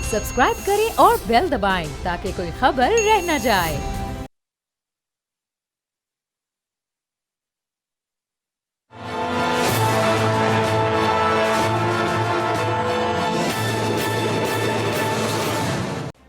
Subscribe करें और bell दबाएं ताकि कोई खबर रह न जाए।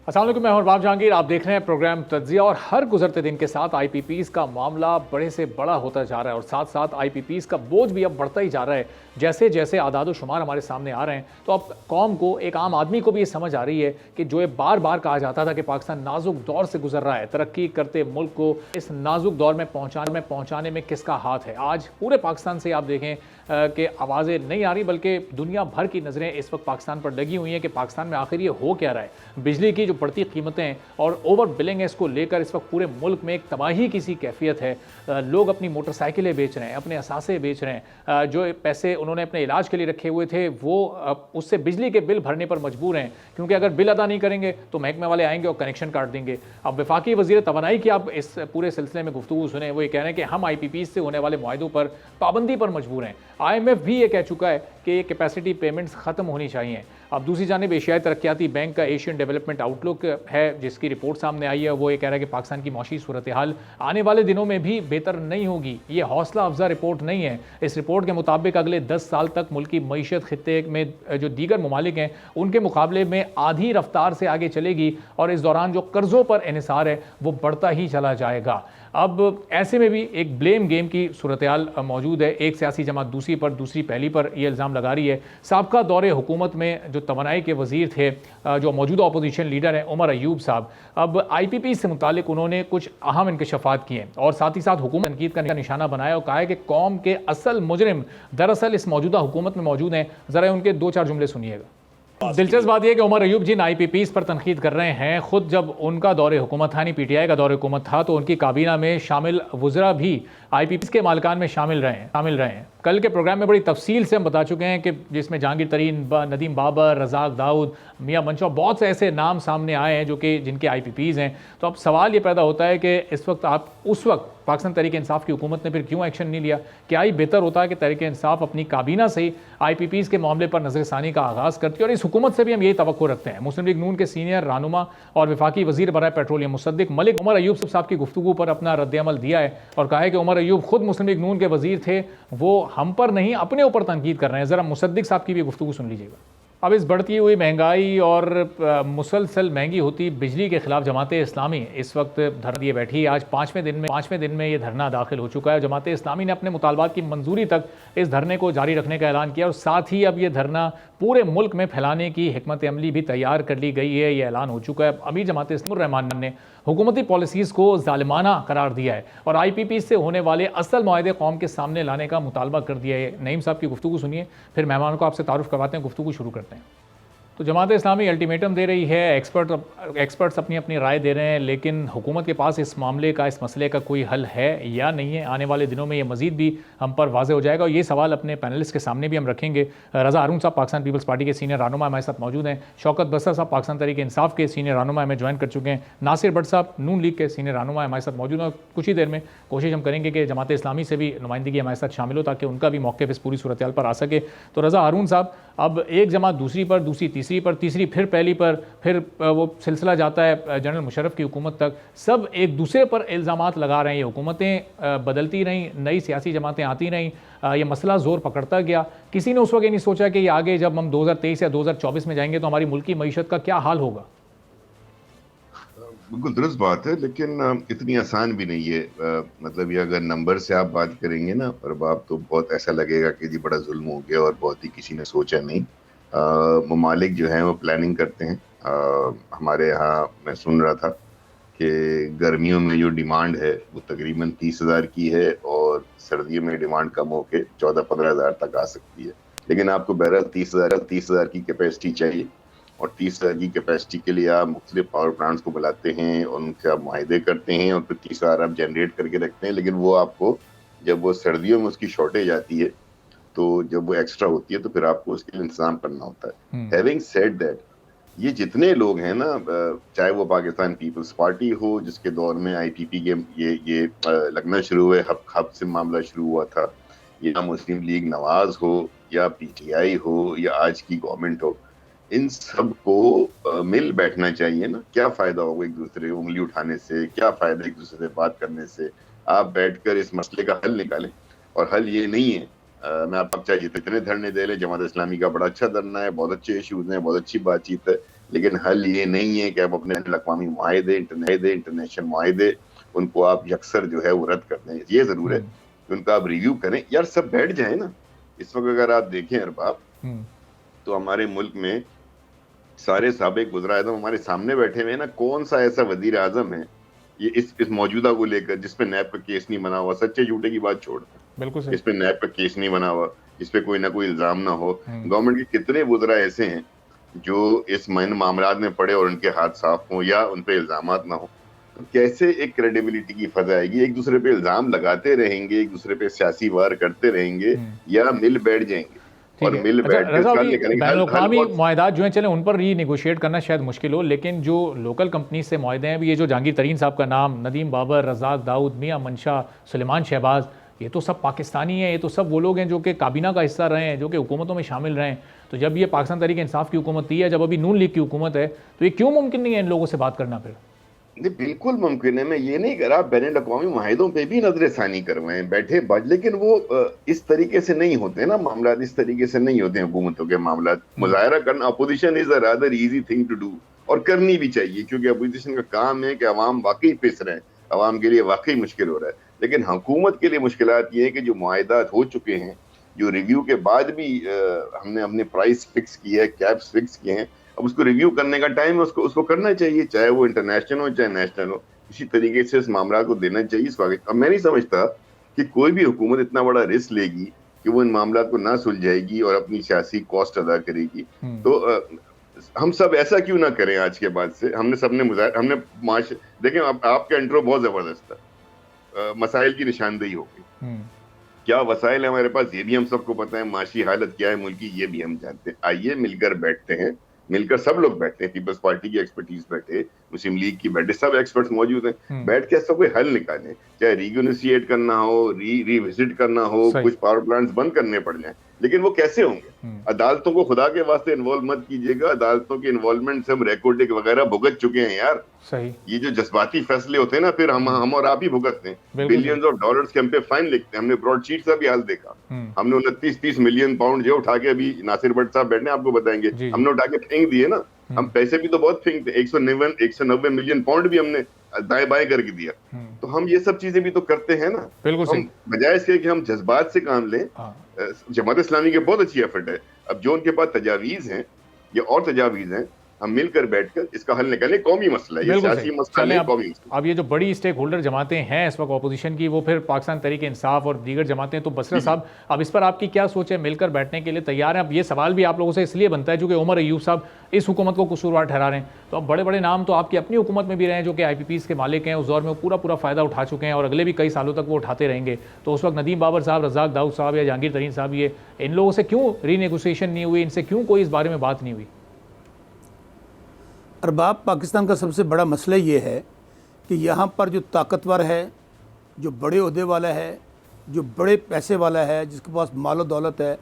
अस्सलाम वालेकुम, मैं हूं अरबाब जहांगीर। आप देख रहे हैं प्रोग्राम तज्जिया। और हर गुजरते दिन के साथ आईपीपीज़ का मामला बड़े से बड़ा होता जा रहा है और साथ साथ आईपीपीज़ का बोझ भी अब बढ़ता ही जा रहा है। जैसे जैसे आदाद शुमार हमारे सामने आ रहे हैं तो अब कौम को, एक आम आदमी को भी ये समझ आ रही है कि जो ये बार बार कहा जाता था कि पाकिस्तान नाजुक दौर से गुजर रहा है, तरक्की करते मुल्क को इस नाजुक दौर में पहुँचाने में किसका हाथ है। आज पूरे पाकिस्तान से आप देखें कि आवाज़ें नहीं आ रही, बल्कि दुनिया भर की नज़रें इस वक्त पाकिस्तान पर लगी हुई हैं कि पाकिस्तान में आखिर ये हो क्या रहा है। बिजली की जो बढ़ती कीमतें और ओवर बिलिंग है, इसको लेकर इस वक्त पूरे मुल्क में एक तबाही की सी कैफियत है। लोग अपनी मोटरसाइकिलें बेच रहे हैं, अपने असासे बेच रहे हैं, जो पैसे उन्होंने अपने इलाज के लिए रखे हुए थे वो उससे बिजली के बिल भरने पर मजबूर हैं, क्योंकि अगर बिल अदा नहीं करेंगे तो महकमे वाले आएंगे और कनेक्शन काट देंगे। अब वफाकी वज़ीर तवानाई की आप इस पूरे सिलसिले में गुफ्तगू सुने, वो ये कह रहे हैं कि हम IPPs से होने वाले मुआहदों पर पाबंदी पर मजबूर हैं। IMF भी ये कह चुका है कि ये कैपेसिटी पेमेंट्स ख़त्म होनी चाहिए। अब दूसरी जानिब एशियाई तरक्याती बैंक का एशियन डेवलपमेंट आउटलुक है, जिसकी रिपोर्ट सामने आई है, वो ये कह रहा है कि पाकिस्तान की मौशी सूरत हाल आने वाले दिनों में भी बेहतर नहीं होगी। ये हौसला अफजा रिपोर्ट नहीं है। इस रिपोर्ट के मुताबिक अगले 10 साल तक मुल्क की मईशत खित्ते में जो दीगर ममालिक हैं उनके मुकाबले में आधी रफ्तार से आगे चलेगी और इस दौरान जो कर्जों पर इन्हिसार है वो बढ़ता ही चला जाएगा। अब ऐसे में भी एक ब्लेम गेम की सूरत हाल मौजूद है। एक सियासी जमात दूसरी पर, दूसरी पहली पर यह इल्ज़ाम लगा रही है। साबका दौरे हुकूमत में जो तवानाई के वज़ीर थे, जो मौजूदा अपोजिशन लीडर हैं उमर अयूब साहब, अब IPP से मुतालिक उन्होंने कुछ अहम इंकशाफात किए और साथ ही साथ हुकूमत तनकीद का निशाना बनाया और कहा है कि कौम के असल मुजरिम दरअसल इस मौजूदा हुकूमत में मौजूद हैं। ज़रा उनके 2-4 जुमले सुनिएगा। दिलचस्प बात यह कि उमर अयूब जिन IPPs पर तनकीद कर रहे हैं, खुद जब उनका दौरे हुकूमत था, नहीं PTI का दौरे हुकूमत था, तो उनकी काबीना में शामिल वज़रा भी IPPs के मालिकान में शामिल रहे हैं। कल के प्रोग्राम में बड़ी तफसील से हम बता चुके हैं कि जिसमें जहांगीर तरीन, नदीम बाबर, रज़ाक दाऊद, मियाँ मंशा, बहुत से ऐसे नाम सामने आए हैं जो कि जिनके IPPs हैं। तो अब सवाल ये पैदा होता है कि इस वक्त उस वक्त पाकिस्तान तहरीक इंसाफ की हुकूमत ने फिर क्यों एक्शन नहीं लिया। क्या ही बेहतर होता है कि तहरीक इंसाफ अपनी काबीना से ही IPPs के मामले पर नज़रसानी का आगाज़ करती है। और इस हुकूमत से भी हम यही तवक्को रखते हैं। मुस्लिम लीग नून के सीनियर रहनुमा और वफाकी वज़ीर बराए पेट्रोलियम मुसद्दिक मलिक उमर अयूब साहब की गुफ्तगू पर अपना रद्द-ए-अमल दिया है और कहा है कि उमर अयूब खुद मुस्लिम लीग नून के वज़ीर थे, वो हम पर नहीं अपने ऊपर तनकीद कर रहे हैं। ज़रा मुसद्दिक साहब की भी गुफ्तगू सुन लीजिएगा। अब इस बढ़ती हुई महंगाई और मुसलसल महंगी होती बिजली के खिलाफ जमाते इस्लामी इस वक्त धरना दिए बैठी है। आज पाँचवें दिन में ये धरना दाखिल हो चुका है। जमाते इस्लामी ने अपने मुतालबात की मंजूरी तक इस धरने को जारी रखने का ऐलान किया और साथ ही अब ये धरना पूरे मुल्क में फैलाने की हिकमत अमली भी तैयार कर ली गई है। ये ऐलान हो चुका है। अमीर जमात इस्लामी रहमान ने हुकूमती पॉलिसीज़ को ज़ालिमाना करार दिया है और IPP से होने वाले असल मुआहदे कौम के सामने लाने का मुतालबा कर दिया है। नईम साहब की गुफ्तगू सुनिए, फिर मेहमानों को आपसे तारुफ करवाते हैं, गुफ्तगू शुरू करते हैं। तो जमात इस्लामी अल्टीमेटम दे रही है, एक्सपर्ट्स अपनी अपनी राय दे रहे हैं, लेकिन हुकूमत के पास इस मामले का, इस मसले का कोई हल है या नहीं है। आने वाले दिनों में ये मज़ीद भी हम पर वाज़े हो जाएगा और ये सवाल अपने पैनलिस्ट के सामने भी हम रखेंगे। रज़ा हारून साहब पाकिस्तान पीपल्स पार्टी के सीनियर रहनुमा हमारे साथ मौजूद हैं। शौकत बसर साहब पाकिस्तान तहरीक इंसाफ के सीनियर रहनुमा हमें ज्वाइन कर चुके हैं। नासिर भट्ट साहब नून लीग के सीनियर रहनुमा हमारे साथ मौजूद हैं। कुछ ही देर में कोशिश हम करेंगे कि जमात इस्लामी से भी नुमाइंदगी हमारे साथ शामिल हो ताकि उनका भी मौक़िफ़ इस पूरी सूरत हाल पर आ सके। तो रज़ा हारून साहब, अब एक जमात दूसरी पर, दूसरी तीसरी पर, तीसरी फिर पहली पर, फिर वो सिलसिला जाता है जनरल मुशर्रफ की हुकूमत तक। सब एक दूसरे पर इल्ज़ामात लगा रहे हैं। ये हुकूमतें बदलती रहीं, नई सियासी जमातें आती रहीं, ये मसला ज़ोर पकड़ता गया। किसी ने उस वक्त ये नहीं सोचा कि ये आगे जब हम 2023 या 2024 में जाएंगे तो हमारी मुल्क की मईशत का क्या हाल होगा। बिल्कुल दुरुस्त बात है, लेकिन इतनी आसान भी नहीं है। मतलब ये अगर नंबर से आप बात करेंगे ना और बाप, तो बहुत ऐसा लगेगा कि जी बड़ा जुल्म हो गया और बहुत ही किसी ने सोचा नहीं। ममालिक जो हैं वो प्लानिंग करते हैं। हमारे यहाँ मैं सुन रहा था कि गर्मियों में जो डिमांड है वो तकरीबन 30,000 की है और सर्दियों में डिमांड कम होकर 14-15 हज़ार तक आ सकती है। लेकिन आपको बहरहाल 30,000 की कैपेसिटी चाहिए और 30,000 की कैपेसिटी के लिए आप मुख्तलिफ पावर प्लांट्स को बुलाते हैं और उनसे आप मुआहदे करते हैं और फिर 30,000 आप जनरेट करके रखते हैं। लेकिन वो आपको, जब वो सर्दियों में उसकी शॉर्टेज आती है, तो जब वो एक्स्ट्रा होती है तो फिर आपको उसके लिए इंतजाम करना होता है। हैविंग सेड दैट, ये जितने लोग हैं ना, चाहे वो पाकिस्तान पीपल्स पार्टी हो जिसके दौर में IPP के ये लगना शुरू हुए, हब से मामला शुरू हुआ था, या मुस्लिम लीग नवाज हो या PTI हो या आज की गवर्नमेंट हो, इन सबको मिल बैठना चाहिए ना। क्या फायदा होगा एक दूसरे को उंगली उठाने से, क्या फायदा एक दूसरे से बात करने से। आप बैठकर इस मसले का हल निकालें। और हल ये नहीं है मैं आप चाहे जितने धरने दे लें, जमात इस्लामी का बड़ा अच्छा धरना है, बहुत अच्छे इश्यूज हैं, बहुत अच्छी बातचीत है, लेकिन हल ये नहीं है कि आप अपने अक़वामी मुआहिदे, इंटरनेशनल मुआहिदे, उनको आप यकसर जो है वो रद्द कर दें। ये जरूर है कि उनका आप रिव्यू करें। यार सब बैठ जाए ना। इस वक्त अगर आप देखें अरबाब, तो हमारे मुल्क में सारे साबिक वज़ीर-ए-आज़म हमारे सामने बैठे हुए हैं ना। कौन सा ऐसा वजीर आजम है ये इस मौजूदा को लेकर जिसपे नैब का केस नहीं बना हुआ? सच्चे झूठे की बात छोड़, बिल्कुल सही। इस पे नैब का केस नहीं बना हुआ, इस पे कोई ना कोई इल्जाम ना हो। गवर्नमेंट के कितने वज़ीरा ऐसे हैं जो इस मामलात में पड़े और उनके हाथ साफ हों या उन पे इल्जामात ना हो। तो कैसे एक क्रेडिबिलिटी की फजा आएगी? एक दूसरे पे इल्जाम लगाते रहेंगे, एक दूसरे पे सियासी वार करते रहेंगे, या मिल बैठ जाएंगे और मिल बैठ रज़ा के भाई, बैनुल-अक़वामी मुआहिदात जो हैं चले उन पर रीनेगोशिएट करना शायद मुश्किल हो, लेकिन जो लोकल कंपनी से मुआहिदे हैं, ये जो जहांगीर तरीन साहब का नाम, नदीम बाबर, रज़ाक दाऊद, मियां मंशा, सुलेमान शहबाज, ये तो सब पाकिस्तानी हैं। ये तो सब वो लोग हैं जो कि काबीना का हिस्सा रहे हैं, जो कि हुकूमतों में शामिल रहे हैं। तो जब ये पाकिस्तान तहरीक इंसाफ की हुकूमत थी, या जब अभी नून लीग की हुकूमत है, तो ये क्यों मुमकिन नहीं है इन लोगों से बात करना? फिर नहीं, बिल्कुल मुमकिन है। मैं ये नहीं कह रहा, बैनुल अक़वामी मुआहिदों पे भी नजरसानी करवाएं, बैठे बात, लेकिन वो इस तरीके से नहीं होते ना मामला, इस तरीके से नहीं होते हैं हुकूमतों के मामला। मुजाहरा करना, opposition is a rather easy thing to do, और करनी भी चाहिए, क्योंकि अपोजिशन का काम है कि अवाम वाकई पिस रहे हैं, अवाम के लिए वाकई मुश्किल हो रहा है। लेकिन हुकूमत के लिए मुश्किलात ये है कि जो मुआहिदात हो चुके हैं, जो रिव्यू के बाद भी हमने अपने प्राइस फिक्स किए हैं, कैप्स फिक्स किए हैं, अब उसको रिव्यू करने का टाइम है, उसको करना चाहिए, चाहे वो इंटरनेशनल हो चाहे नेशनल हो। इसी तरीके से इस मामला को देना चाहिए इस वक्त। अब मैं नहीं समझता कि कोई भी हुकूमत इतना बड़ा रिस्क लेगी कि वो इन मामला को ना सुलझाएगी और अपनी सियासी कॉस्ट अदा करेगी। तो हम सब ऐसा क्यों ना करें आज के बाद से। हमने देखें, आपका इंट्रो बहुत जबरदस्त था, मसाइल की निशानदेही हो गई। क्या वसाइल है हमारे पास, ये भी हम सबको पता है। माशी हालत क्या है मुल्क की, ये भी हम जानते हैं। आइए मिलकर बैठते हैं, मिलकर सब लोग बैठते हैं, पीपल्स पार्टी की एक्सपर्टीज बैठे, मुस्लिम लीग की बैठे, सब एक्सपर्ट्स मौजूद हैं। बैठ के सब कोई हल निकालें, चाहे रीयूनिशिएट करना हो, रिविजिट करना हो, कुछ पावर प्लांट्स बंद करने पड़ जाए, लेकिन वो कैसे होंगे? अदालतों को खुदा के वास्ते इन्वॉल्व मत कीजिएगा। अदालतों के इन्वॉल्वमेंट से हम रिकॉर्डिंग वगैरह भुगत चुके हैं यार। सही। ये जो जज्बाती फैसले होते हैं ना, फिर हम और आप ही भुगतते हैं। बिलियंस ऑफ डॉलर्स के हम पे फाइन लिखते हैं। हमने ब्रॉडशीट का भी हाल देखा। हमने 29-30 मिलियन पाउंड जो उठा के, अभी नासिर भट्ट साहब बैठे आपको बताएंगे, हमने उठा के फेंक दिए ना। हम पैसे भी तो बहुत फेंकते, 190 मिलियन पाउंड भी हमने दाएं बाएं करके दिया। तो हम ये सब चीजें भी तो करते हैं ना। हम बजाय इसके कि हम जज्बात से काम लें, जमात इस्लामी के बहुत अच्छी एफर्ट है। अब जो उनके पास तजावीज हैं या और तजावीज हैं, हम मिलकर बैठकर इसका हल निकालें। कौमी मसला है, ये सियासी मसला नहीं, कौमी मसला। अब ये जो बड़ी स्टेक होल्डर जमातें हैं इस वक्त ऑपोजिशन की, वो फिर पाकिस्तान तहरीक इंसाफ और दीगर जमातें, तो बसरा साहब अब इस पर आपकी क्या सोच है? मिलकर बैठने के लिए तैयार हैं? अब ये सवाल भी आप लोगों से इसलिए बनता है क्योंकि उमर अयूब साहब इस हुकूमत को कसूरवार ठहरा रहे हैं। तो अब बड़े बड़े नाम तो आपकी अपनी हुकूमत में भी रहे हैं जो कि IPPs के मालिक हैं, उस दौर में वो पूरा फ़ायदा उठा चुके हैं और अगले भी कई सालों तक वो उठाते रहेंगे। तो उस वक्त नदीम बाबर साहब, रज़ाक दाऊद साहब या जहांगीर तरीन साहब, ये इन लोगों से क्यों रीनेगोशिएशन नहीं हुई? इनसे क्यों कोई इस बारे में बात नहीं हुई? अरबाब, पाकिस्तान का सबसे बड़ा मसला ये है कि यहाँ पर जो ताकतवर है, जो बड़े ओहदे वाला है, जो बड़े पैसे वाला है, जिसके पास मालो दौलत है,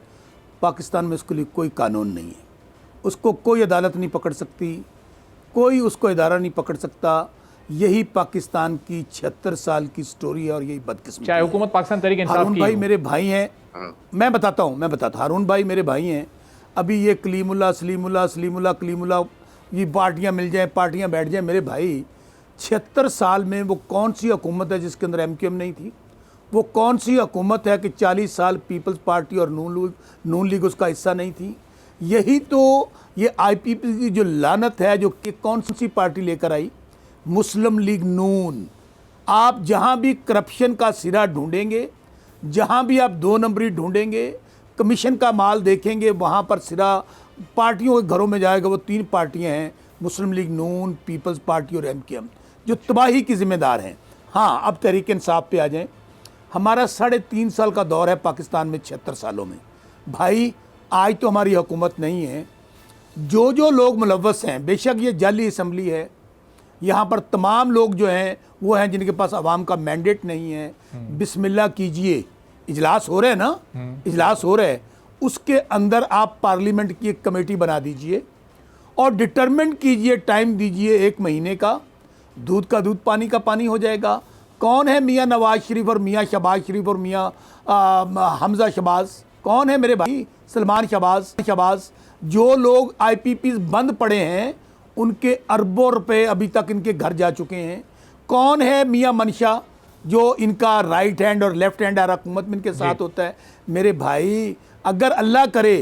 पाकिस्तान में उसके लिए कोई कानून नहीं है। उसको कोई अदालत नहीं पकड़ सकती, कोई उसको इदारा नहीं पकड़ सकता। यही पाकिस्तान की 76 साल की स्टोरी है और यही बदकिस्मती। चाहे हुकूमत पाकिस्तान तहरीक इंसाफ की। हारून भाई मेरे भाई हैं, मैं बताता हारून भाई मेरे भाई हैं। अभी ये कलीमुल्ला कलीमुल्ला ये पार्टियां मिल जाएं, पार्टियां बैठ जाएं। मेरे भाई 76 साल में वो कौन सी हुकूमत है जिसके अंदर MQM नहीं थी? वो कौन सी हुकूमत है कि 40 साल पीपल्स पार्टी और नून लीग उसका हिस्सा नहीं थी? यही तो ये IPP की जो लानत है, जो कि कौन सी पार्टी लेकर आई? मुस्लिम लीग नून। आप जहाँ भी करप्शन का सिरा ढूंढेंगे, जहाँ भी आप 2 नंबरी ढूंढेंगे, कमीशन का माल देखेंगे, वहाँ पर सिरा पार्टियों के घरों में जाएगा। वो 3 पार्टियां हैं, मुस्लिम लीग नून, पीपल्स पार्टी और MQM, जो तबाही की जिम्मेदार हैं। हाँ, अब तहरीक इंसाफ पे आ जाएं। हमारा 3.5 साल का दौर है पाकिस्तान में 76 सालों में। भाई आज तो हमारी हुकूमत नहीं है। जो लोग मुलव्वस हैं, बेशक ये जाली असम्बली है, यहाँ पर तमाम लोग जो हैं वो हैं जिनके पास अवाम का मैंडेट नहीं है। बिस्मिल्लाह कीजिए, इजलास हो रहे हैं ना, इजलास हो रहे हैं, उसके अंदर आप पार्लियामेंट की एक कमेटी बना दीजिए और डिटरमिनेट कीजिए, टाइम दीजिए 1 महीने का, दूध का दूध पानी का पानी हो जाएगा। कौन है मियाँ नवाज शरीफ और मियाँ शहबाज शरीफ और मियाँ हमजा शहबाज? कौन है मेरे भाई? सलमान शहबाज। जो लोग IPPs बंद पड़े हैं उनके अरबों रुपए अभी तक इनके घर जा चुके हैं। कौन है मियाँ मनशा जो इनका राइट हैंड और लेफ्ट हैंड हुकूमत में इनके साथ होता है? मेरे भाई, अगर अल्लाह करे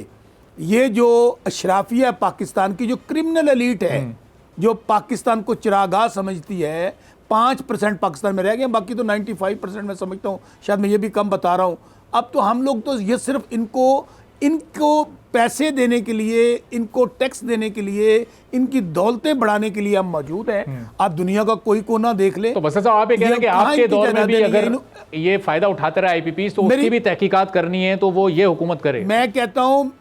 ये जो अशराफिया पाकिस्तान की जो क्रिमिनल एलीट है, जो पाकिस्तान को चिरागाह समझती है, 5% पाकिस्तान में रह गए, बाकी तो 95% मैं समझता हूँ, शायद मैं ये भी कम बता रहा हूँ। अब तो हम लोग तो ये सिर्फ इनको पैसे देने के लिए, इनको टैक्स देने के लिए, इनकी दौलतें बढ़ाने के लिए हम मौजूद हैं। आप दुनिया का कोई कोना देख ले। तो बस साहब आप ये कह रहे हैं कि आपके दौर में भी अगर ये फायदा उठाते रहे IPPs तो उसकी भी तहकीकात करनी है तो वो ये हुकूमत करे। मैं कहता हूँ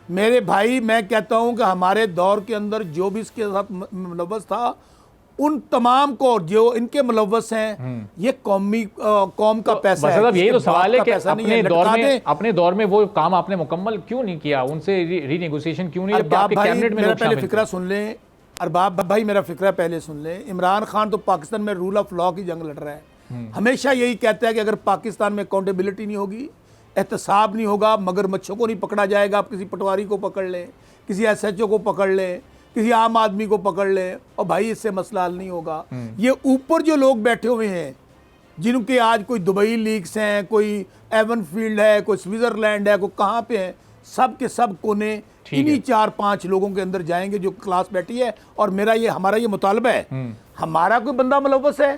मेरे भाई, मैं कहता हूँ कि हमारे दौर के अंदर जो भी इसके साथ मुलव्वस था, उन तमाम को जो इनके मुलव्वस हैं, ये कौम का पैसा है। यही तो सवाल है कि अपने दौर में वो काम आपने मुकम्मल क्यों नहीं किया, उनसे रीनेगोशिएशन क्यों नहीं? अरबाब भाई मेरा पहले फिक्रा सुन लें, अरबाब भाई मेरा फिक्रा पहले सुन लें। इमरान खान तो पाकिस्तान में रूल ऑफ लॉ की जंग लड़ रहा है। हमेशा यही कहता है कि अगर पाकिस्तान में अकाउंटेबिलिटी नहीं होगी, एहतसाब नहीं होगा, मगरमच्छों को नहीं पकड़ा जाएगा, आप किसी पटवारी को पकड़ लें, किसी SHO को पकड़ लें, किसी आम आदमी को पकड़ ले, और भाई इससे मसला हल नहीं होगा। ये ऊपर जो लोग बैठे हुए हैं, जिनके आज कोई दुबई लीक्स हैं, कोई एवन फील्ड है, कोई स्विट्जरलैंड है, कोई कहाँ पे है, सब के सब कोने इन्हीं 4-5 लोगों के अंदर जाएंगे जो क्लास बैठी है। और हमारा ये मुतालबा है, हमारा कोई बंदा मुलव्वस है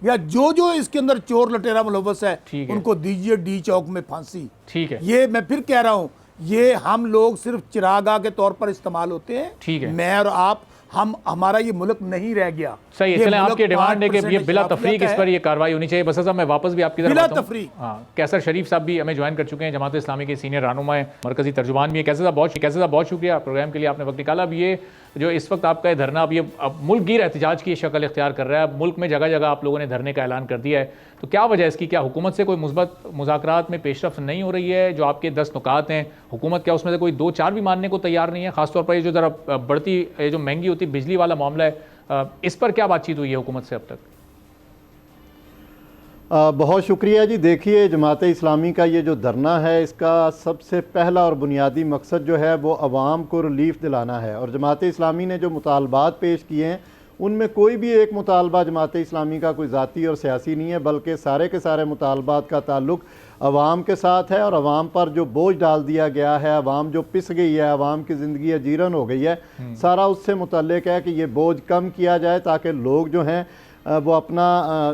या जो इसके अंदर चोर लटेरा मुलव्वस है, उनको दीजिए D चौक में फांसी। ठीक है, ये मैं फिर कह रहा हूँ, ये हम लोग सिर्फ चिरागा के तौर पर इस्तेमाल होते हैं। ठीक है, मैं और आप, हमारा ये मुल्क नहीं रह गया। सही है, चलें आपकी डिमांड है कि ये बिला तफरीक इस पर ये कार्रवाई होनी चाहिए। बस साहब मैं वापस भी आपकी बिला तफरीक। हाँ, कैसर शरीफ साहब भी हमें ज्वाइन कर चुके हैं, जमात इस्लामी के सीनियर रहनुमा है, मरकजी तर्जुमान भी है। कैसर साहब बहुत शुक्रिया प्रोग्राम के लिए, आपने वक्त निकाला। अब ये जो इस वक्त आपका धरना, अब मुल्क गिर एहतजाज की शक्ल इख्तियार कर रहा है। अब मुल्क में जगह जगह आप लोगों ने धरने का ऐलान कर दिया है, तो क्या वजह है इसकी? क्या हुकूमत से कोई मुस्बत मुज़ाकरात में पेशरफ्त नहीं हो रही है? जो आपके 10 नुकात हैं, हुकूमत क्या उसमें से कोई 2-4 भी मानने को तैयार नहीं है? खासतौर पर ये जो ज़रा बढ़ती, जो महंगी होती बिजली वाला मामला है, इस पर क्या बातचीत हुई है हुकूमत से अब तक? बहुत शुक्रिया जी। देखिए, जमात इस्लामी का ये जो धरना है, इसका सबसे पहला और बुनियादी मकसद जो है वो अवाम को रिलीफ दिलाना है। और जमात इस्लामी ने जो मुतालबात पेश किए हैं, उनमें कोई भी एक मुतालबा जमात इस्लामी का कोई ज़ाती और सियासी नहीं है, बल्कि सारे के सारे मुतालबात का ताल्लुक अवाम के साथ है। और अवाम पर जो बोझ डाल दिया गया है, अवाम जो पिस गई है, अवाम की ज़िंदगी अजीरन हो गई है, सारा उससे मुतल्लिक है कि ये बोझ कम किया जाए ताकि लोग जो हैं वो अपना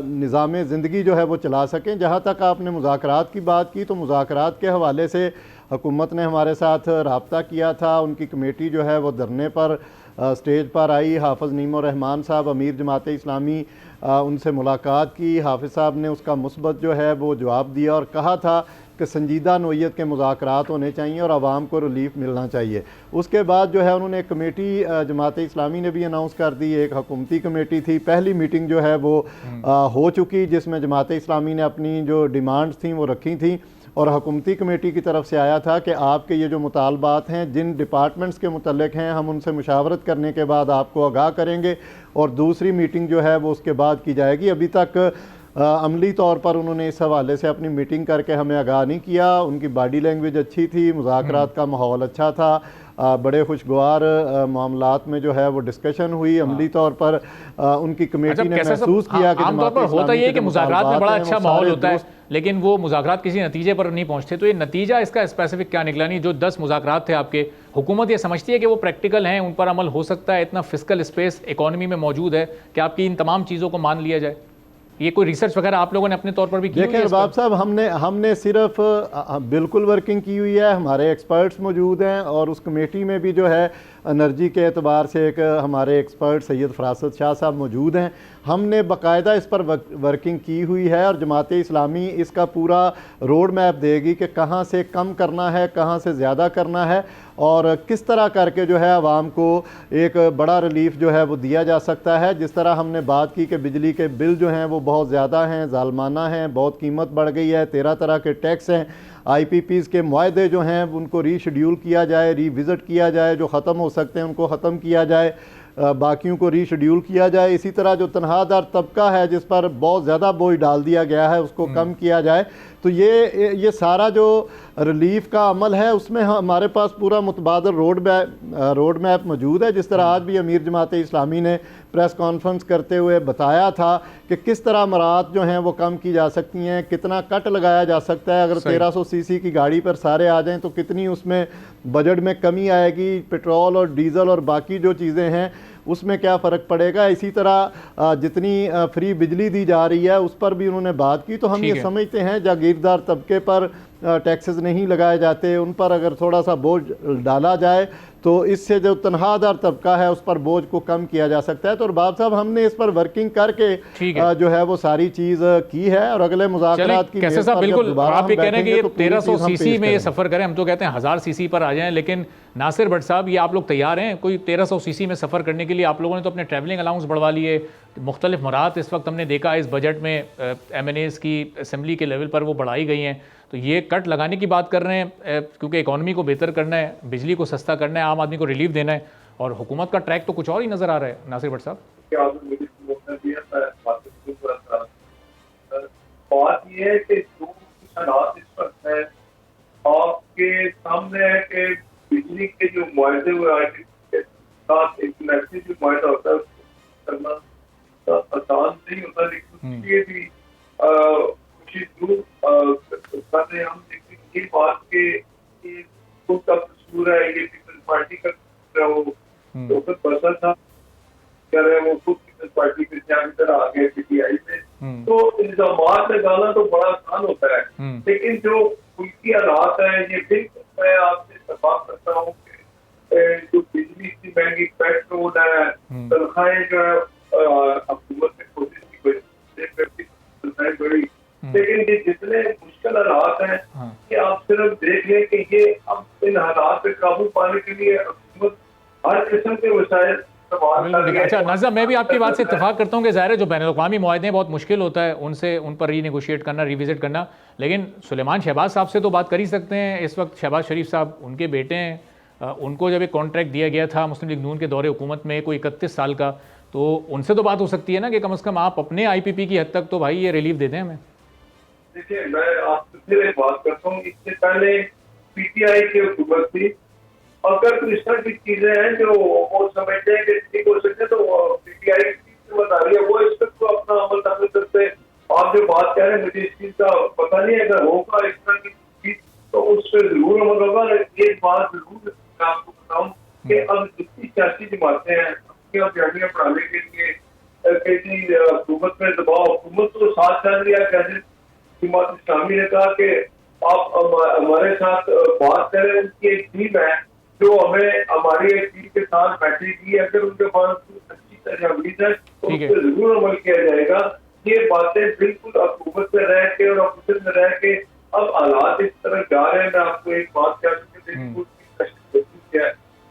निज़ाम ज़िंदगी जो है वो चला सकें। जहाँ तक आपने मुज़ाकरात की बात की, तो मुज़ाकरात के हवाले से हुकूमत ने हमारे साथ रब्ता किया था। उनकी कमेटी जो है वो धरने पर स्टेज पर आई। हाफ़िज़ नीमो रहमान साहब, अमीर जमात इस्लामी, उनसे मुलाकात की। हाफ़िज़ साहब ने उसका मुस्बत जो है वो जवाब दिया और कहा था कि संजीदा नोयत के मुज़ाकरात होने चाहिए और आवाम को रिलीफ मिलना चाहिए। उसके बाद जो है उन्होंने एक कमेटी जमात इस्लामी ने भी अनाउंस कर दी, एक हुकूमती कमेटी थी। पहली मीटिंग जो है वो हो चुकी, जिसमें जमात इस्लामी ने अपनी जो डिमांड्स थी वो रखी थी और हुकूमती कमेटी की तरफ से आया था कि आपके ये जो मुतालबात हैं, जिन डिपार्टमेंट्स के मुतल्लिक हैं, हम उनसे मुशावरत करने के बाद आपको आगाह करेंगे और दूसरी मीटिंग जो है वो उसके बाद की जाएगी। अभी तक अमली तौर पर उन्होंने इस हवाले से अपनी मीटिंग करके हमें आगाह नहीं किया। उनकी बॉडी लैंग्वेज अच्छी थी, मुज़ाकरात का माहौल अच्छा था, बड़े खुशगवार मामलात में जो है वो डिस्कशन हुई। अमली तौर पर उनकी कमेटी ने महसूस किया कि आमतौर पर होता ही है कि मुज़ाकरात में बड़ा अच्छा माहौल होता है, लेकिन वो मुज़ाकरात किसी नतीजे पर नहीं पहुंचते। तो ये नतीजा इसका स्पेसिफिक क्या निकला? नहीं, जो 10 मुज़ाकरात थे आपके, हुकूमत ये समझती है कि वो प्रैक्टिकल हैं, उन पर अमल हो सकता है, इतना फिस्कल स्पेस इकॉनमी में मौजूद है कि आपकी इन तमाम चीज़ों को मान लिया जाए? ये कोई रिसर्च वगैरह आप लोगों ने अपने तौर पर भी की? देखिए अरबाब साहब, हमने सिर्फ बिल्कुल वर्किंग की हुई है, हमारे एक्सपर्ट्स मौजूद हैं और उस कमेटी में भी जो है एनर्जी के एतबार से एक हमारे एक्सपर्ट सैयद फरासत शाह साहब मौजूद हैं। हमने बाकायदा इस पर वर्किंग की हुई है और जमात इस्लामी इसका पूरा रोड मैप देगी कि कहाँ से कम करना है, कहाँ से ज़्यादा करना है और किस तरह करके जो है आवाम को एक बड़ा रिलीफ जो है वो दिया जा सकता है। जिस तरह हमने बात की कि बिजली के बिल जो हैं वो बहुत ज़्यादा हैं, ज़ालमाना हैं, बहुत कीमत बढ़ गई है, 13 तरह के टैक्स हैं। IPPs के मुआहदे जो हैं उनको रीशेड्यूल किया जाए, रीविज़िट किया जाए, जो ख़त्म हो सकते हैं उनको ख़त्म किया जाए, बाकियों को रीशेड्यूल किया जाए। इसी तरह जो तनख्वाहदार तबका है जिस पर बहुत ज़्यादा बोझ डाल दिया गया है उसको कम किया जाए। तो ये सारा जो रिलीफ का अमल है उसमें हमारे पास पूरा मुतबादल रोड मैप मौजूद है। जिस तरह आज भी अमीर जमात इस्लामी ने प्रेस कॉन्फ्रेंस करते हुए बताया था कि किस तरह मराहत जो हैं वो कम की जा सकती हैं, कितना कट लगाया जा सकता है। अगर 1300 सीसी की गाड़ी पर सारे आ जाएं तो कितनी उसमें बजट में कमी आएगी, पेट्रोल और डीज़ल और बाकी जो चीज़ें हैं उसमें क्या फ़र्क पड़ेगा। इसी तरह जितनी फ्री बिजली दी जा रही है उस पर भी उन्होंने बात की। तो हम ये समझते हैं जागीरदार तबके पर टैक्सेस नहीं लगाए जाते, उन पर अगर थोड़ा सा बोझ डाला जाए तो इससे जो तनख्वाहदार तबका है उस पर बोझ को कम किया जा सकता है। तो बाब साहब हमने इस पर वर्किंग करके जो है वो सारी चीज़ की है और अगले मुज़ाकरात की कैसे साहब बिल्कुल आप ये कह रहे हैं कि ये 1300 सीसी में ये सफ़र करें, हम तो कहते हैं 1000 सीसी पर आ जाएं, लेकिन नासिर भट्ट साहब ये आप लोग तैयार हैं कोई 1300 सीसी में सफ़र करने के लिए? आप लोगों ने तो अपने ट्रैवलिंग अलाउंस बढ़वा लिए, मुख्तलिफ मराहत इस वक्त हमने देखा इस बजट में MNAs की असेंबली के लेवल पर वो बढ़ाई गई हैं। तो ये कट लगाने की बात कर रहे हैं क्योंकि इकॉनमी को बेहतर करना है, बिजली को सस्ता करना है, आम आदमी को रिलीफ देना है, और हुकूमत का ट्रैक तो कुछ और ही नज़र आ रहा है। नासिर भट्ट साहब बात ये है कि जो हालात इस वक्त है आपके सामने है कि बिजली के जो मुआवजे हुए के साथ एक मैसेज जो मुआवजा होता है उसको करना आसान नहीं होता, लेकिन उसके लिए भी कुछ दूर कर रहे हम। लेकिन ये बात के खुद का कसूर है, ये पीपल्स पार्टी का कसूर है। वो तो फिर बरसा था कह रहे हैं वो खुद पीपल्स पार्टी के तरह आ गए PTI से। तो इल्जामात लगाना तो बड़ा आसान होता है, लेकिन जो मुल्की हालात है ये बिल्कुल मैं आपसे इत्तेफाक करता हूँ कि जो बिजली की महंगी, पेट्रोल है, तनख्वाहें जो है हुकूमत ने कोशिश की तनख्वाहें बढ़ी, लेकिन ये जितने मुश्किल हालात हैं कि आप सिर्फ देख लें कि ये अब इन हालात पे काबू पाने के लिए हुकूमत हर किस्म के वसाइल। अच्छा नाज़ा, मैं भी आपकी बात से इत्तेफाक करता हूँ कि ज़ाहिर है जो बैनुल-अक़वामी मुआहदे हैं बहुत मुश्किल होता है उन पर रीनेगोशिएट करना, रिविज़िट करना, लेकिन सुलेमान शहबाज साहब से तो बात कर ही सकते हैं। इस वक्त शहबाज शरीफ साहब उनके बेटे हैं, उनको जब एक कॉन्ट्रैक्ट दिया गया था मुस्लिम लीग नून के दौरे हुकूमत में कोई 31 साल का, तो उनसे तो बात हो सकती है ना कि कम से कम आप अपने IPP की हद तक तो भाई ये रिलीफ दे दें हमें। देखिए मैं आपसे फिर एक बात करता हूँ, इससे पहले PTI की हुकूमत थी, अगर तो इस तरह की चीजें हैं जो वो समझते हैं कि ठीक हो सकते तो PTI बता रही है वो इस पर तो अपना अमल कर सकते। आप जो बात कह रहे हैं मुझे इस चीज का पता नहीं है, अगर होगा इस तरह की चीज तो उस पर जरूर अमल होगा। एक बात जरूर मैं आपको बताऊं कि अब जितनी सियासी जमातें हैं अपनी अभियानियां बढ़ाने के लिए हुकूमत में दबाव, हुकूमत तो साथ चल रही है। कैसे जमात इस्लामी ने कहा कि आप हमारे साथ बात करें, उनकी एक टीम है जो हमें हमारी एक टीम के साथ बैठेगी, अगर उनके पास अच्छी तजवीज़ है तो उस पर जरूर अमल किया जाएगा। ये बातें बिल्कुल हुकूमत में रह के और अपोजिशन में रह के अब हालात इस तरह जा रहे हैं। मैं आपको एक बात कह दूं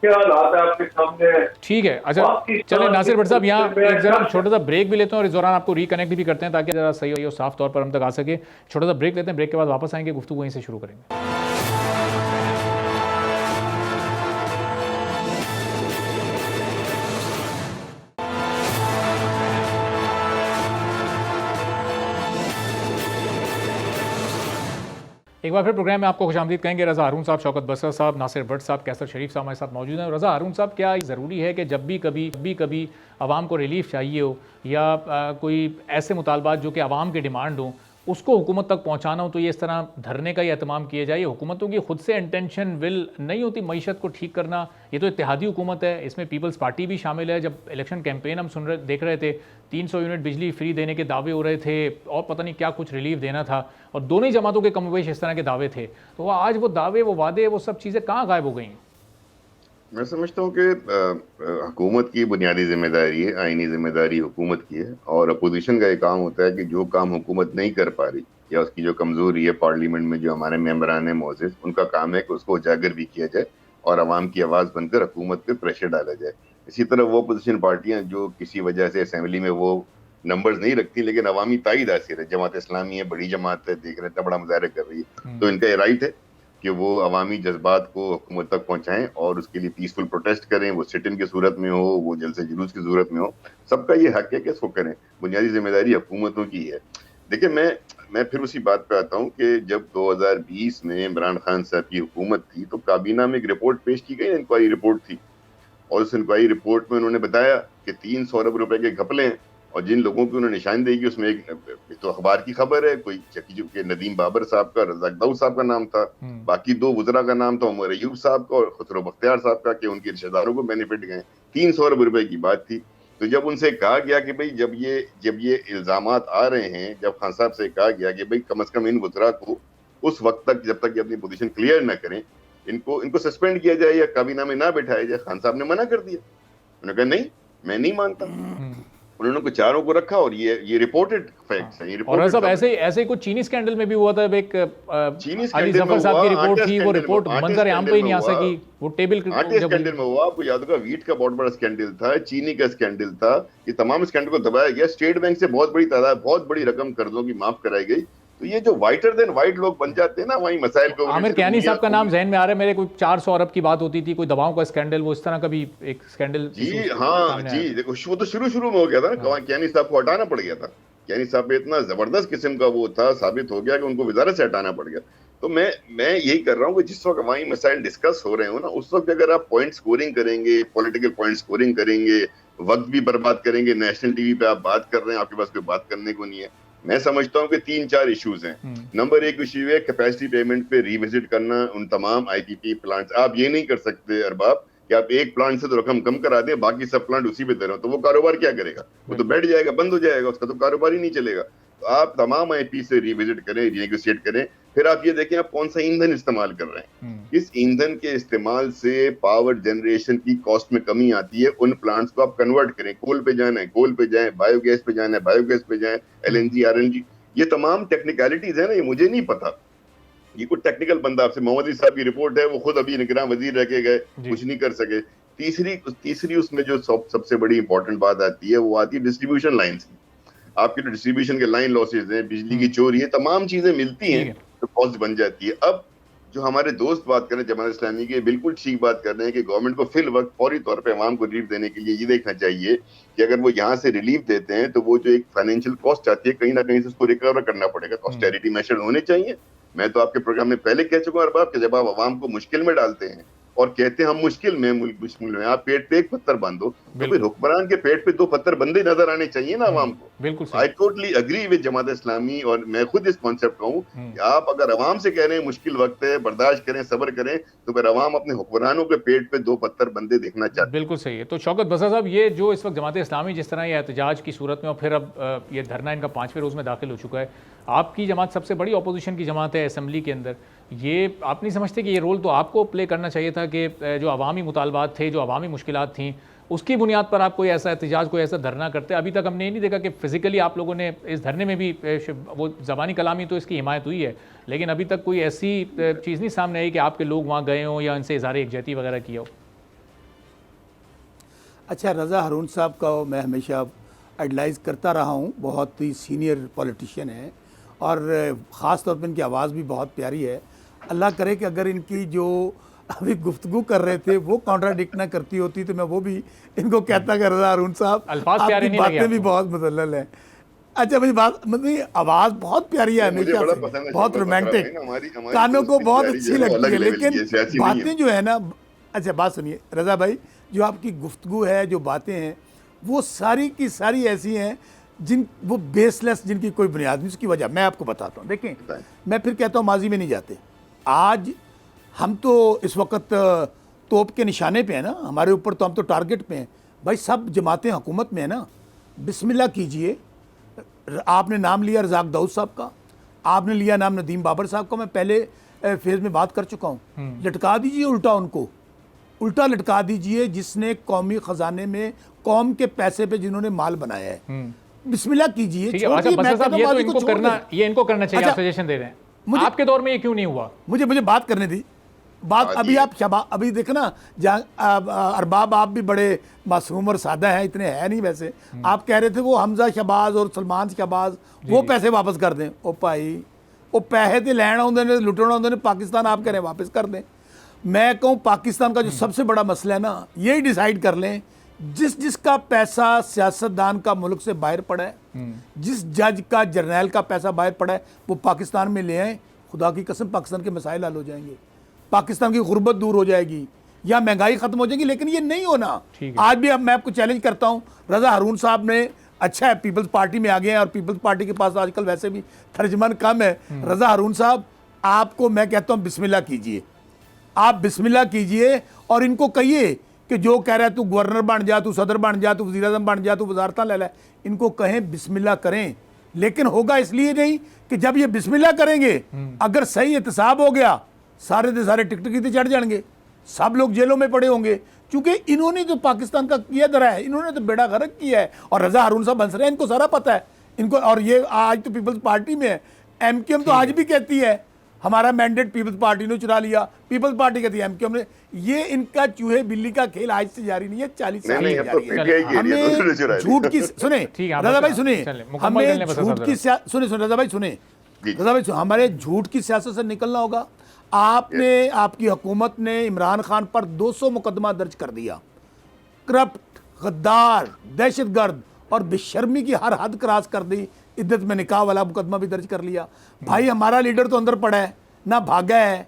क्या हालात है आपके सामने है। ठीक है, अच्छा चले नासिर भट्ट साहब यहाँ एक जरा छोटा सा ब्रेक भी लेते हैं और इस दौरान आपको रिकनेक्ट भी करते हैं ताकि जरा सही हो साफ तौर पर हम तक आ सके। छोटा सा ब्रेक लेते हैं, ब्रेक के बाद वापस आएंगे, गुफ्तगू वहीं से शुरू करेंगे। एक बार फिर प्रोग्राम में आपको खुशामदीद कहेंगे। रज़ा हारून साहब, शौकत बसर साहब, नासिर भट्ट साहब, कैसर शरीफ साहब हमारे साथ मौजूद हैं। रज़ा हारून साहब, क्या ज़रूरी है कि जब भी कभी आवाम को रिलीफ चाहिए हो या कोई ऐसे मुतालबात जो कि आवाम की डिमांड हो उसको हुकूमत तक पहुँचाना हो तो ये इस तरह धरने का ही एहतमाम किया जाए? हुकूमतों की खुद से इंटेंशन विल नहीं होती मईशत को ठीक करना? ये तो इत्तेहादी हुकूमत है, इसमें पीपल्स पार्टी भी शामिल है। जब इलेक्शन कैंपेन हम देख रहे थे 300 यूनिट बिजली फ्री देने के दावे हो रहे थे और पता नहीं क्या कुछ रिलीफ देना था, और दोनों ही जमातों के कमोबेश इस तरह के दावे थे, तो आज वो दावे, वो वादे, वो सब चीज़ें कहाँ गायब हो गई? मैं समझता हूँ कि हुकूमत की बुनियादी जिम्मेदारी है, आईनी जिम्मेदारी हुकूमत की है, और अपोजिशन का ये काम होता है कि जो काम हुकूमत नहीं कर पा रही या उसकी जो कमज़ोरी है पार्लियामेंट में जो हमारे मेंबरान हैं मौजूद, उनका काम है कि उसको उजागर भी किया जाए और आवाम की आवाज़ बनकर हुकूमत पे प्रेशर डाला जाए। इसी तरह वो अपोजिशन पार्टियाँ जो किसी वजह से असेंबली में वो नंबर्स नहीं रखती, लेकिन अवामी ताईद हासिल है। जमात इस्लामी है, बड़ी जमात है, देख रहे हैं इतना बड़ा मुजाहरा कर रही है, तो इनका ये राइट है कि वो अवामी जज्बात को हुकूमत तक पहुंचाएं और उसके लिए पीसफुल प्रोटेस्ट करें, वो सिट इन की सूरत में हो, वो जलसे जुलूस की सूरत में हो, सबका ये हक है कि इसको करें। बुनियादी जिम्मेदारी हुकूमतों की है। देखिए, मैं फिर उसी बात पे आता हूँ कि जब 2020 में इमरान खान साहब की हुकूमत थी तो काबीना में एक रिपोर्ट पेश की गई, इंक्वायरी रिपोर्ट थी, और उस इंक्वायरी रिपोर्ट में उन्होंने बताया कि 300 अरब रुपए के घपले हैं, और जिन लोगों की उन्होंने निशानदेही की उसमें एक तो अखबार की खबर है, कोई चकी के नदीम बाबर साहब का, रज़ाक दाऊद साहब का नाम था, बाकी 2 वज़रा का नाम था, उमर अयूब साहब का और खुसरो बख्तियार साहब का, कि उनके रिश्तेदारों को बेनिफिट गए। 300 अरब रुपए की बात थी। तो जब उनसे कहा गया कि भाई जब ये इल्जामात आ रहे हैं, जब खान साहब से कहा गया कि भाई कम से कम इन वज़रा को उस वक्त तक, जब तक ये अपनी पोजीशन क्लियर ना करें, इनको सस्पेंड किया जाए या काबीना में ना बैठाया जाए, खान साहब ने मना कर दिया। उन्होंने कहा नहीं, मैं नहीं मानता। उन्होंने कुछ चारों को रखा, और ये रिपोर्टेड फैक्ट्स हैं। और सब ऐसे कुछ चीनी स्कैंडल में भी हुआ था, एक अली जफर साहब की रिपोर्ट थी, वो रिपोर्ट मंजर आम पे ही नहीं आ सकी, वो टेबल स्कैंडल में हुआ। आपको याद होगा वीट का बहुत बड़ा स्कैंडल था, चीनी का स्कैंडल था, ये तमाम स्कैंडल को दबाया गया। स्टेट बैंक से बहुत बड़ी तादाद, बहुत बड़ी रकम कर्जों की माफ कराई गई। तो ये जो वाइटर देन वाइट लोग बन जाते हैं ना, वही मसाइल को। आमिर कियानी साहब का नाम जहन में आ रहा है मेरे, कोई 400 अरब की बात होती थी, कोई दवाओं का स्कैंडल, वो इस तरह का भी एक स्कैंडल। जी हाँ जी, देखो वो तो शुरू में हो गया था ना, कियानी साहब को हटाना पड़ गया था। कियानी साहब पे इतना जबरदस्त किस्म का वो था, साबित हो गया कि उनको वजारत से हटाना पड़ गया। तो मैं यही कर रहा हूँ कि जिस वक्त हमारी मसाइल डिस्कस हो रहे हो ना, उस वक्त अगर आप पॉइंट स्कोरिंग करेंगे, पॉलिटिकल पॉइंट स्कोरिंग करेंगे, वक्त भी बर्बाद करेंगे, नेशनल टीवी पे आप बात कर रहे हैं, आपके पास कोई बात करने को नहीं है। मैं समझता हूँ कि 3-4 इश्यूज हैं। नंबर 1 इश्यू है कैपेसिटी पेमेंट पे रिविजिट करना उन तमाम आईपीपी प्लांट्स। आप ये नहीं कर सकते अरबाब कि आप एक प्लांट से तो रकम कम करा दें, बाकी सब प्लांट उसी पे दे रहे हो, तो वो कारोबार क्या करेगा? वो तो बैठ जाएगा, बंद हो जाएगा, उसका तो कारोबार ही नहीं चलेगा। तो आप तमाम आईपी से रिविजिट करें, रिनेगोशिएट करें। फिर आप ये देखें आप कौन सा ईंधन इस्तेमाल कर रहे हैं, इस ईंधन के इस्तेमाल से पावर जनरेशन की कॉस्ट में कमी आती है, उन प्लांट्स को आप कन्वर्ट करें। कोल पे जाना है कोल पे जाए, बायोगैस पे जाना है बायोगैस पे जाए, एलएनजी आरएनजी, ये तमाम टेक्निकलिटीज है ना, ये मुझे नहीं पता, ये कोई टेक्निकल बंदा। आपसे मोहम्मद अली साहब की रिपोर्ट है, वो खुद अभी निगरान वजीर रह के गए, कुछ नहीं कर सके। तीसरी उसमें जो सबसे बड़ी इंपॉर्टेंट बात आती है, वो आती है डिस्ट्रीब्यूशन लाइन्स की। आपके जो डिस्ट्रीब्यूशन के लाइन लॉसेज हैं, बिजली की चोरी है, तमाम चीजें मिलती हैं तो कॉस्ट बन जाती है। अब जो हमारे दोस्त बात कर रहे हैं जमात इस्लामी के, बिल्कुल ठीक बात कर रहे हैं कि गवर्नमेंट को फिल वक्त फौरी तौर पे अवाम को रिलीफ देने के लिए ये देखना चाहिए कि अगर वो यहाँ से रिलीफ देते हैं तो वो जो एक फाइनेंशियल कॉस्ट आती है, कहीं ना कहीं से उसको रिकवर करना पड़ेगा। तो ऑस्टेरिटी मेजर होने चाहिए। मैं तो आपके प्रोग्राम में पहले कह चुका हूँ अरबाब कि जब आप अवाम को मुश्किल में डालते हैं और कहते हैं हम मुश्किल में, मुल्क मुश्किल में, आप पेट पे एक पत्थर बांधो, तो फिर हुक्मरान के पेट पे 2 पत्थर बंदे नजर आने चाहिए ना अवाम को। बिल्कुल I totally agree with Jamaat Islami, और मैं खुद इस कॉन्सेप्ट का हूँ कि आप अगर अवाम से कह रहे हैं मुश्किल वक्त है, बर्दाश्त करें, सब्र करें, तो फिर अवाम अपने हुक्मरानों के पेट पे 2 पत्थर बंदे देखना चाहते हैं। बिल्कुल सही है। तो शौकत बसर साहब, ये जो इस वक्त जमात इस्लामी जिस तरह ये एहतजाज की सूरत में, और फिर अब ये धरना इनका 5वें रोज़ में दाखिल हो चुका है, आपकी जमात सबसे बड़ी अपोजिशन की जमात है असम्बली के अंदर, ये आप नहीं समझते कि ये रोल तो आपको प्ले करना चाहिए था कि जो अवामी मुतालबात थे, जो अवामी मुश्किलात थीं, उसकी बुनियाद पर आप कोई ऐसा एहतजाज, कोई ऐसा धरना करते? अभी तक हमने ये नहीं देखा कि फिजिकली आप लोगों ने इस धरने में भी, वो ज़बानी कलामी तो इसकी हिमायत हुई है, लेकिन अभी तक कोई ऐसी चीज़ नहीं सामने आई कि आपके लोग वहाँ गए हों या उनसे इज़हार यकजहती वगैरह किया हो। अच्छा, रज़ा हारून साहब का मैं हमेशा एडलाइज़ करता रहा हूँ, बहुत ही सीनियर पॉलिटिशियन है और ख़ास तौर पर इनकी आवाज़ भी बहुत प्यारी है। अल्लाह करे कि अगर इनकी जो अभी गुफ्तगू कर रहे थे वो कॉन्ट्राडिक्ट ना करती होती तो मैं वो भी इनको कहता कि रज़ा हारून साहब आपकी बातें भी बहुत मुदल्लल हैं। अच्छा, मुझे बात मतलब आवाज़ बहुत प्यारी है, हमेशा से बहुत रोमांटिक, कानों को बहुत अच्छी लगती है, लेकिन बातें जो है ना, अच्छा बात सुनिए रज़ा भाई, जो आपकी गुफ्तगू है, जो बातें हैं, वो सारी की सारी ऐसी हैं जिन वो बेसलेस, जिनकी कोई बुनियाद नहीं। उसकी वजह मैं आपको बताता हूँ। देखें, मैं फिर कहता हूँ माजी में नहीं जाते। आज हम तो इस वक्त तोप के निशाने पे हैं ना, हमारे ऊपर तो हम तो टारगेट पे हैं भाई। सब जमातें हुकूमत में है ना, बिस्मिल्लाह कीजिए। आपने नाम लिया रज़ाक दाऊद साहब का, आपने लिया नाम नदीम बाबर साहब का, मैं पहले फेज़ में बात कर चुका हूँ। लटका दीजिए उल्टा, उनको उल्टा लटका दीजिए, जिसने कौमी ख़जाने में कौम के पैसे पे जिन्होंने माल बनाया है, बिस्मिल्लाह कीजिए। ये इनको करना चाहिए, आप सजेशन दे रहे हैं। आपके दौर में ये क्यों नहीं हुआ? मुझे बात करने दी। बात अभी आप अभी देखना, जहाँ अरबाब आप भी बड़े मासूम और सादा हैं, इतने हैं नहीं वैसे। आप कह रहे थे वो हमजा शहबाज और सलमान शहबाज वो पैसे वापस कर दें। ओ भाई वो पैसे तो लैन आते ने, लुटना आते ने, पाकिस्तान आप कह रहे हैं वापस कर दें। मैं कहूँ पाकिस्तान का जो सबसे बड़ा मसला है ना, यही डिसाइड कर लें, जिसका पैसा सियासतदान का मुल्क से बाहर पड़ा है, जिस जज का जर्नैल का पैसा बाहर पड़ा है, वो पाकिस्तान में ले आए। खुदा की कसम पाकिस्तान के मसाइल हल हो जाएंगे, पाकिस्तान की गुर्बत दूर हो जाएगी, या महंगाई खत्म हो जाएगी। लेकिन ये नहीं होना। आज भी अब मैं आपको चैलेंज करता हूँ, रजा हारून साहब ने, अच्छा है पीपल्स पार्टी में आ गए हैं और पीपल्स पार्टी के पास आजकल वैसे भी तर्जमान कम है। रजा हारून साहब, आपको मैं कहता हूँ बिस्मिल्लाह कीजिए, आप बिस्मिल्लाह कीजिए और इनको कहिए कि जो कह रहा है तू गवर्नर बन जा, तू सदर बन जा, तू वज़ीर आज़म बन जा, तू वजारतां ले ले, इनको कहें बिस्मिल्लाह करें। लेकिन होगा इसलिए नहीं कि जब ये बिस्मिल्लाह करेंगे, अगर सही एहतसाब हो गया, सारे के सारे टिकट की चढ़ जाएंगे, सब लोग जेलों में पड़े होंगे, क्योंकि इन्होंने जो पाकिस्तान का किया धरा है, इन्होंने तो बेड़ा गर्क किया है। और रजा हारून साहब बंस रहे हैं, इनको सारा पता है इनको। और ये आज तो पीपल्स पार्टी में है, एमक्यूएम तो आज भी कहती है हमारा मैंडेट पीपल्स पार्टी ने चुरा लिया, पीपल्स पार्टी कहती है एमक्यूएम ने। ये इनका चूहे बिल्ली का खेल आज से जारी नहीं है, 40 साल से जारी है। हमें झूठ की सुने रजा भाई, सुने हमें झूठ की सुने रजा भाई, सुने रजा भाई, हमारे झूठ की सियासत से निकलना होगा। आपने, आपकी हुकूमत ने इमरान खान पर 200 मुकदमा दर्ज कर दिया, करप्ट, गद्दार, दहशतगर्द और बेशर्मी की हर हद क्रॉस कर दी। इद्दत में निकाह वाला मुकदमा भी दर्ज कर लिया। भाई हमारा लीडर तो अंदर पड़ा है, ना भागा है।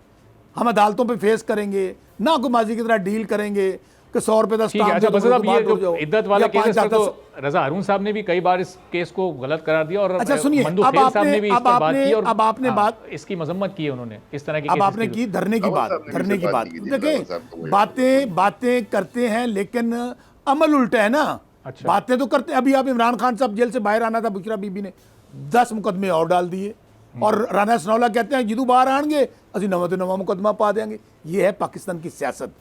हम अदालतों पे फेस करेंगे, ना को माजी की तरह डील करेंगे कि 100 रुपए का स्टाम्प। अच्छा बस साहब, ये जो इद्दत वाला केस है, तो रजा हारून साहब ने भी कई बार इस केस को गलत करार दिया, और अच्छा सुनिए, मंदू खेल साहब ने भी इस पर बात की, और अब आपने बात इसकी मजम्मत की है उन्होंने, इस तरह की अब आपने की धरने की बात, धरने की बात। देखें बातें करते हैं लेकिन अमल उल्टा है ना। अच्छा। बातें तो करते, अभी आप इमरान खान साहब जेल से बाहर आना था, बुशरा बीबी ने 10 मुकदमे और डाल दिए, और राना सनौला कहते हैं जिदू बाहर आएंगे असि नवा तो नवा मुकदमा पा देंगे। ये है पाकिस्तान की सियासत,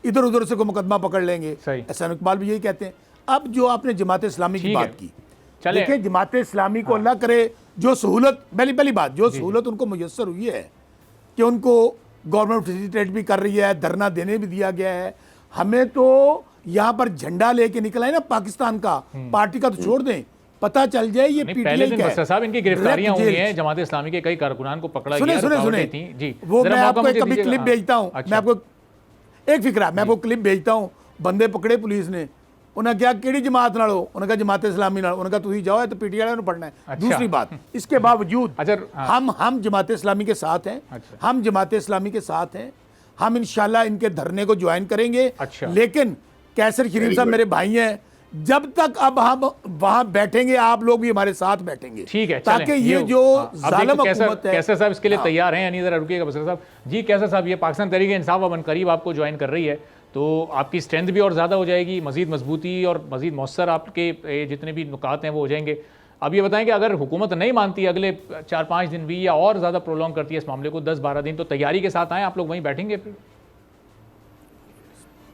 इधर उधर से कोई मुकदमा पकड़ लेंगे। एहसान इकबाल भी यही कहते हैं। अब जो आपने जमात इस्लामी की बात की, देखिए जमात इस्लामी को अल्लाह करे जो सहूलत, पहली बात जो सहूलत उनको मुयस्सर हुई है कि उनको गवर्नमेंट फैसिलिटेट भी कर रही है, धरना देने भी दिया गया है। हमें तो यहाँ पर झंडा लेके निकला है ना पाकिस्तान का, पार्टी का तो छोड़ दें, पता चल जाए ये पहले दिन बसर साहब इनकी गिरफ्तारियां हुई हैं, जमात इस्लामी के कई कारकुनान को पकड़ा गया। सुने जी, वो मैं आपको एक कभी क्लिप भेजता हूँ। मैं आपको एक फिक्रा, मैं आपको क्लिप भेजता हूँ। बंदे पकड़े पुलिस ने, उन्हें क्या केड़ी जमात नाल हो, उन्हें कहा जमात इस्लामी नाल, उन्हें कहा तुम जाओ तो पीटीआई वाले पढ़ना है। दूसरी बात, इसके बावजूद हम जमात इस्लामी के साथ हैं, हम जमात इस्लामी के साथ हैं, हम इंशाल्लाह इनके धरने को ज्वाइन करेंगे। लेकिन कैसर शरीफ साहब मेरे भाई हैं, जब तक अब हम वहां बैठेंगे आप लोग भी हमारे साथ बैठेंगे, ठीक है, ताकि ये जो जालिम हुकूमत है। कैसर साहब इसके लिए तैयार हैं या नहीं, जरा रुकिएगा बसर साहब जी। कैसर साहब, ये पाकिस्तान तहरीक इंसाफ अब करीब आपको ज्वाइन कर रही है, तो आपकी स्ट्रेंथ भी और ज़्यादा हो जाएगी, मजीद मजबूती और मजीद मौसर आपके जितने भी नुकात हैं वो हो जाएंगे। अब ये बताएं कि अगर हुकूमत नहीं मानती, अगले 4-5 दिन भी या और ज़्यादा प्रोलॉन्ग करती है इस मामले को 10-12 दिन, तो तैयारी के साथ आएँ आप लोग, वहीं बैठेंगे फिर?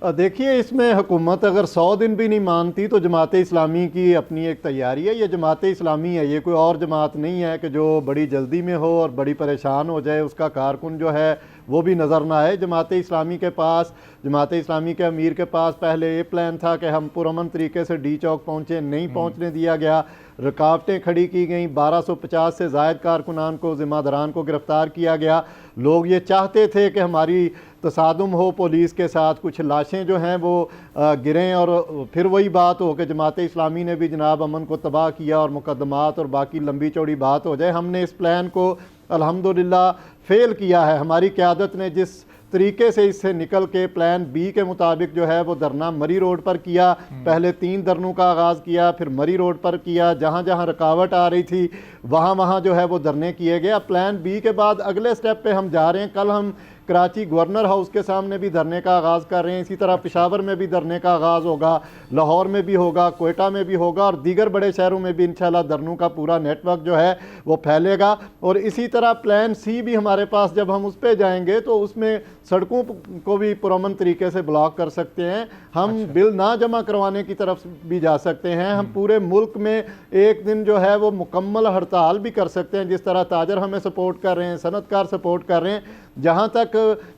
देखिए, इसमें हुकूमत अगर 100 दिन भी नहीं मानती तो जमात इस्लामी की अपनी एक तैयारी है। ये जमात इस्लामी है, ये कोई और जमात नहीं है कि जो बड़ी जल्दी में हो और बड़ी परेशान हो जाए, उसका कारकुन जो है वो भी नज़र ना आए। जमात इस्लामी के पास, जमात इस्लामी के अमीर के पास पहले ये प्लान था कि हम पुरअमन तरीके से डी चौक पहुँचे, नहीं पहुँचने दिया गया, रुकावटें खड़ी की गई, 1250 से ज़ायद कारकुनान को, ज़िम्मेदारान को गिरफ़्तार किया गया। लोग ये चाहते थे कि हमारी तसादुम हो पुलिस के साथ, कुछ लाशें जो हैं वो गिरें, और फिर वही बात हो कि जमात इस्लामी ने भी जनाब अमन को तबाह किया और मुकदमात और बाकी लंबी चौड़ी बात हो जाए। हमने इस प्लान को अल्हम्दुलिल्लाह फ़ेल किया है। हमारी क़यादत ने जिस तरीके से इससे निकल के प्लान बी के मुताबिक जो है वो धरना मरी रोड पर किया, पहले 3 धरनों का आगाज़ किया, फिर मरी रोड पर किया, जहाँ जहाँ रुकावट आ रही थी वहाँ वहाँ जो है वो धरने किए गए। प्लान बी के बाद अगले स्टेप पे हम जा रहे हैं। कल हम कराची गवर्नर हाउस के सामने भी धरने का आगाज़ कर रहे हैं, इसी तरह पेशावर में भी धरने का आगाज़ होगा, लाहौर में भी होगा, कोयटा में भी होगा, और दीगर बड़े शहरों में भी इंशाल्लाह धरनों का पूरा नेटवर्क जो है वो फैलेगा। और इसी तरह प्लान सी भी हमारे पास, जब हम उस पर जाएंगे तो उसमें सड़कों को भी पुरअमन तरीके से ब्लॉक कर सकते हैं, हम बिल ना जमा करवाने की तरफ भी जा सकते हैं, हम पूरे मुल्क में एक दिन जो है वो मुकम्मल हड़ताल भी कर सकते हैं, जिस तरह ताजर हमें सपोर्ट कर रहे हैं, सनतकार सपोर्ट कर रहे हैं। जहाँ तक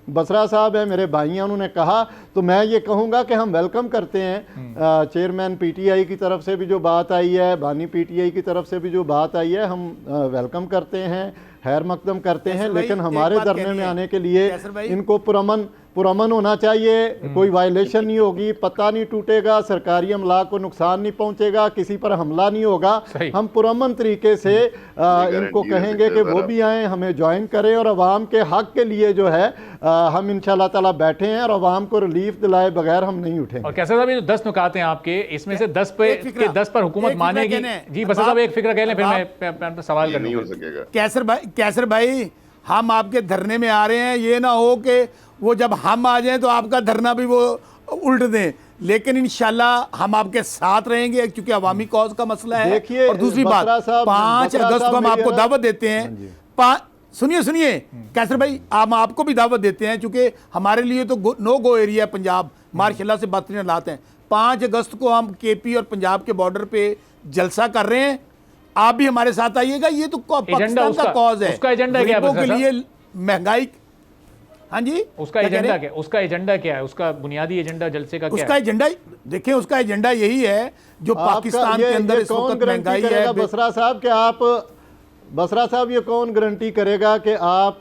बसरा साहब है, मेरे भाई हैं, उन्होंने कहा तो मैं ये कहूँगा कि हम वेलकम करते हैं चेयरमैन पीटीआई की तरफ से भी जो बात आई है, बानी पीटीआई की तरफ से भी जो बात आई है, हम वेलकम करते हैं, खैर मकदम करते हैं, लेकिन हमारे धरने में आने के लिए इनको पुरअमन होना चाहिए, कोई वायलेशन नहीं होगी, पता नहीं टूटेगा, सरकारी अमला को नुकसान नहीं पहुंचेगा, किसी पर हमला नहीं होगा। हम पुरअमन तरीके से इनको कहेंगे कि वो भी आएँ, हमें ज्वाइन करें और अवाम के हक के लिए जो है हम इंशाल्लाह ताला बैठे हैं और अवाम को रिलीफ दिलाए बगैर हम नहीं उठेंगे। और कैसर साहब, ये जो 10 नुकाते हैं आपके, इसमें से 10 पे 10 पर हुकूमत मानेगी? जी बसर साहब, एक फिक्र कह लें, फिर मैं सवाल कर नहीं हो सकेगा। कैसर भाई, हम आपके धरने में आ रहे हैं, ये ना हो कि वो जब हम आ जाएं तो आपका धरना भी वो उल्ट दें, लेकिन इंशाल्लाह हम आपके साथ रहेंगे, क्योंकि अवामी कौज का मसला है। देखिए, और दूसरी बात, 5 अगस्त को हम आपको दावत देते हैं। सुनिए कैसर भाई, हम आपको भी दावत देते हैं, क्योंकि हमारे लिए तो नो गो एरिया है पंजाब, मार्शाल्लाह से बेहतरीन हालात हैं। 5 अगस्त को हम केपी और पंजाब के बॉर्डर पे जलसा कर रहे हैं, आप भी हमारे साथ आइएगा। ये तो पाकिस्तान का कॉज है, उसका एजेंडा क्या है गरीबों के लिए, महंगाई। हाँ जी, उसका एजेंडा क्या? उसका एजेंडा क्या है? उसका बुनियादी एजेंडा जलसे का क्या है? उसका एजेंडा देखिए, उसका एजेंडा यही है जो पाकिस्तान के अंदर इस वक्त महंगाई है। बसरा साहब कि आप, बसरा साहब ये कौन गारंटी करेगा कि आप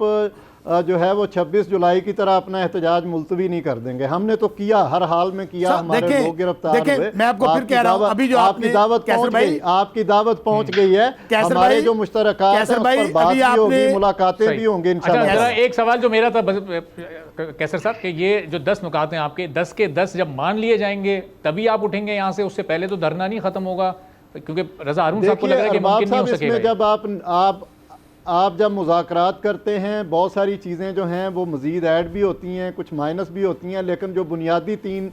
जो है वो 26 जुलाई की तरह अपना एहतजाज मुलतवी नहीं कर देंगे? हमने तो किया, हर हाल में किया, हमारे लोग गिरफ्तार हुए। मैं आपको फिर कह रहा हूं, अभी जो आपकी दावत पहुंच गई, आपकी दावत पहुंच गई है, हमारे जो मुश्तरकात हैं उस पर बात भी होगी, मुलाकातें भी होंगी इंशाल्लाह। एक सवाल जो मेरा था कैसर साहब, कि ये जो 10 नुकाते हैं आपके, 10 के 10 जब मान लिए जाएंगे तभी आप उठेंगे यहाँ से, उससे पहले तो धरना नहीं खत्म होगा? क्योंकि रजा हारून साहब को लग रहा है कि मुमकिन नहीं हो सकेगा। जब आप जब मुज़ाकरात करते हैं, बहुत सारी चीज़ें जो हैं वो मज़ीद ऐड भी होती हैं, कुछ माइनस भी होती हैं, लेकिन जो बुनियादी 3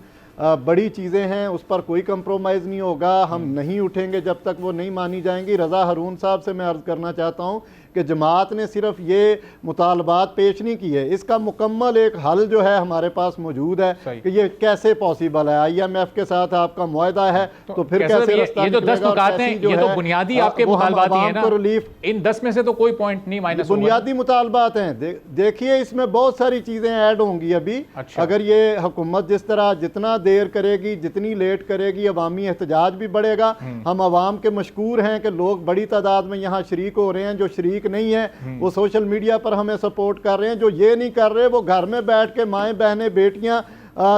बड़ी चीज़ें हैं उस पर कोई कंप्रोमाइज़ नहीं होगा। हम नहीं उठेंगे जब तक वो नहीं मानी जाएंगी। रज़ा हारून साहब से मैं अर्ज़ करना चाहता हूँ कि जमात ने सिर्फ ये मुतालबात पेश नहीं किए, इसका मुकम्मल एक हल जो है हमारे पास मौजूद है कि ये कैसे पॉसिबल है। IMF के साथ आपका मुआहदा है तो फिर कैसे रास्ता ये जो 10 नुकाते हैं, ये तो बुनियादी आपके मुतालबात ही है ना? रिलीफ, इन 10 में से तो कोई पॉइंट नहीं माइनस, बुनियादी मुतालबात हैं। देखिए, इसमें बहुत सारी चीज़ें ऐड होंगी अभी। अगर ये हुकूमत जिस तरह जितना देर करेगी, जितनी लेट करेगी, अवामी एहतजाज भी बढ़ेगा। हम अवाम के मशकूर हैं कि लोग बड़ी तादाद में यहाँ शरीक हो रहे हैं, जो शरीक नहीं है वो सोशल मीडिया पर हमें सपोर्ट कर रहे हैं, जो ये नहीं कर रहे वो घर में बैठ के माएँ बहनें बेटियां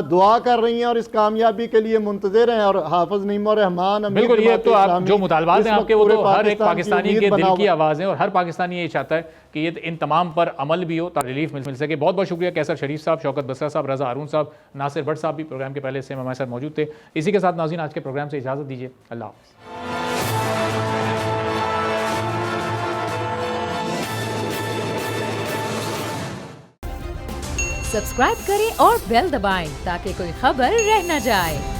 दुआ कर रही हैं और इस कामयाबी के लिए मुंतज़िर हैं। और हाफिज नईम और रहमान, बिल्कुल, ये तो आप जो मुतालबात हैं आपके, वो तो हर एक पाकिस्तानी के दिल की आवाज़ है और हर पाकिस्तानी ये चाहता है कि ये इन तमाम पर अमल भी हो ताकि रिलीफ मिल सके। बहुत बहुत शुक्रिया कैसर शरीफ साहब, शौकत बसरा साहब, रज़ा हारून साहब, नासिर भट्ट साहब भी प्रोग्राम के पहले से हमारे साथ मौजूद थे। इसी के साथ नाज़रीन, आज के प्रोग्राम से इजाज़त दीजिए। अल्लाह हाफ़िज़। सब्सक्राइब करें और बेल दबाएं ताकि कोई खबर रह न जाए।